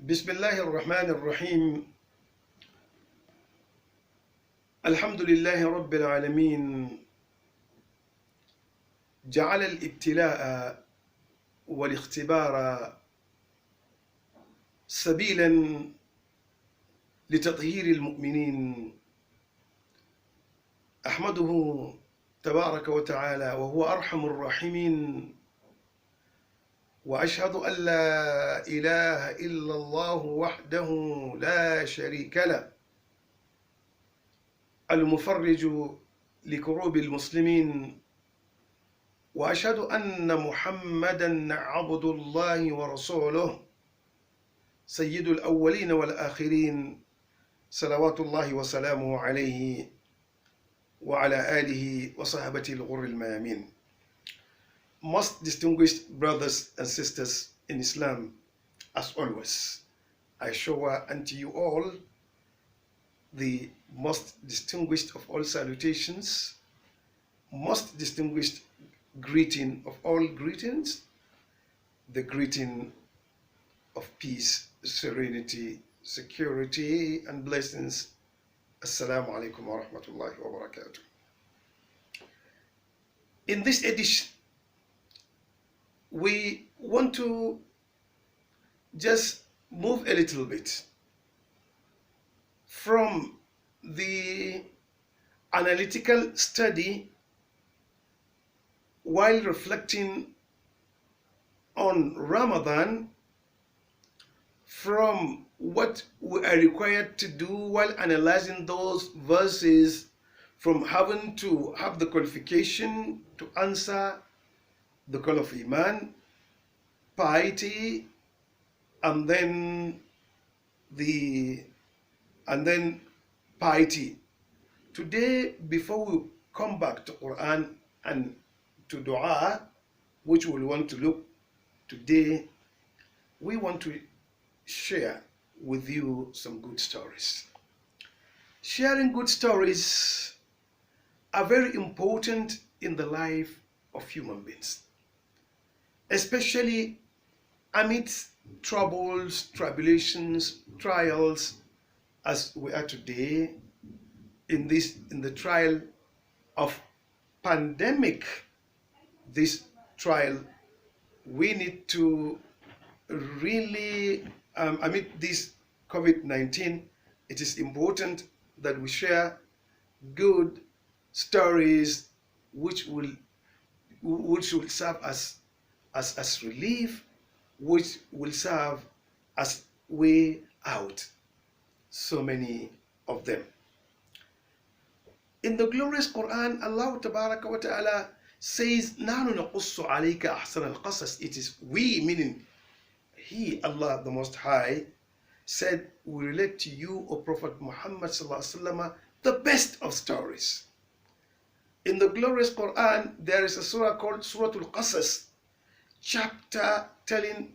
بسم الله الرحمن الرحيم. الحمد لله رب العالمين. جعل الابتلاء والاختبار سبيلا لتطهير المؤمنين. أحمده تبارك وتعالى وهو أرحم الراحمين، وأشهد أن لا إله إلا الله وحده لا شريك له، المفرج لكروب المسلمين. وأشهد أن محمدًا عبد الله ورسوله، سيد الأولين والآخرين، صلوات الله وسلامه عليه وعلى آله وصحبه الغر الميامين. Most distinguished brothers and sisters in Islam, as always, I shower unto you all the most distinguished of all salutations, most distinguished greeting of all greetings, the greeting of peace, serenity, security, and blessings. Assalamu alaikum wa rahmatullahi wa barakatuh. In this edition, we want to just move a little bit from the analytical study while reflecting on Ramadan, from what we are required to do while analyzing those verses, from having to have the qualification to answer the call of Iman, piety, and then piety. Today, before we come back to Quran and to Dua, which we want to look today, we want to share with you some good stories. Sharing good stories are very important in the life of human beings, especially amidst troubles, tribulations, trials, as we are today in the trial of pandemic. This trial, we need to really, amid this COVID-19, it is important that we share good stories which will serve as relief, which will serve as way out. So many of them. In the glorious Quran, Allah Tabaraka wa Ta'ala says, نَحْنُ نَقُصُّ عَلَيْكَ أَحْسَنَ الْقَصَصِ. It is we, meaning He, Allah the Most High, said, we relate to you, O Prophet Muhammad Sallallahu Alaihi Wasallam, the best of stories. In the glorious Quran, there is a surah called Surah Al-Qasas, chapter telling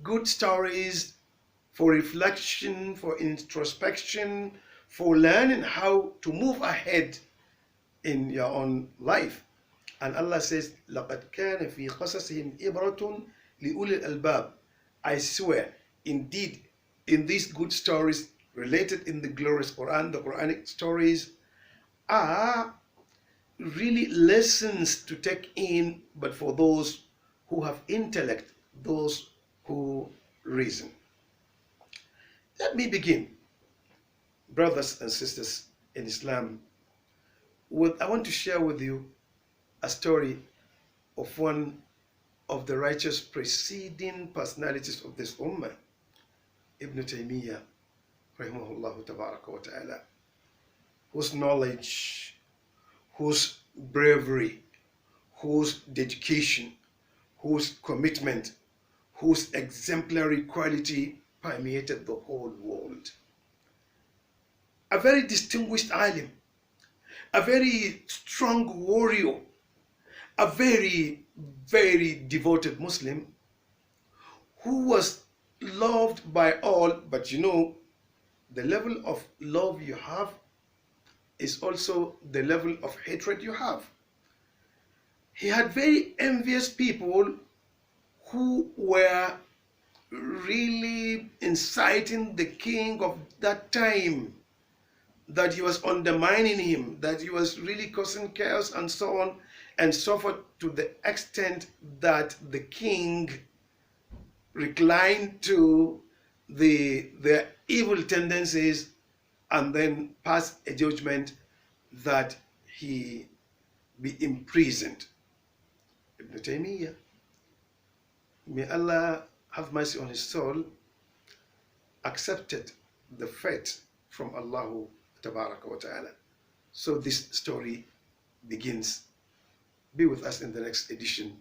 good stories for reflection, for introspection, for learning how to move ahead in your own life. And Allah says, لَقَدْ كَانَ فِي قَصَصِهِمْ إِبْرَةٌ لِأُولِي الْأَلْبَابِ. I swear, indeed, in these good stories related in the glorious Quran, the Quranic stories are really lessons to take in, but for those who have intellect, those who reason. Let me begin, brothers and sisters in Islam, I want to share with you a story of one of the righteous preceding personalities of this ummah, Ibn Taymiyyah, rahimahullah tabaraka wa ta'ala, whose knowledge, whose bravery, whose dedication, whose commitment, whose exemplary quality permeated the whole world. A very distinguished alim, a very strong warrior, a very, very devoted Muslim who was loved by all, but you know, the level of love you have is also the level of hatred you have. He had very envious people who were really inciting the king of that time, that he was undermining him, that he was really causing chaos and so on and so forth, to the extent that the king reclined to the evil tendencies and then passed a judgment that he be imprisoned. Ibn Taymiyyah, may Allah have mercy on his soul, accepted the fate from Allah Tabaraka wa Ta'ala. So this story begins. Be with us in the next edition.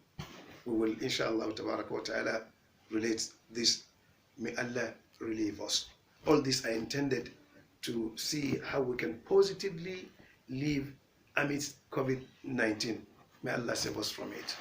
We will, inshallah Tabaraka wa Ta'ala, relate this. May Allah relieve us. All this I intended to see how we can positively live amidst COVID-19. May Allah save us from it.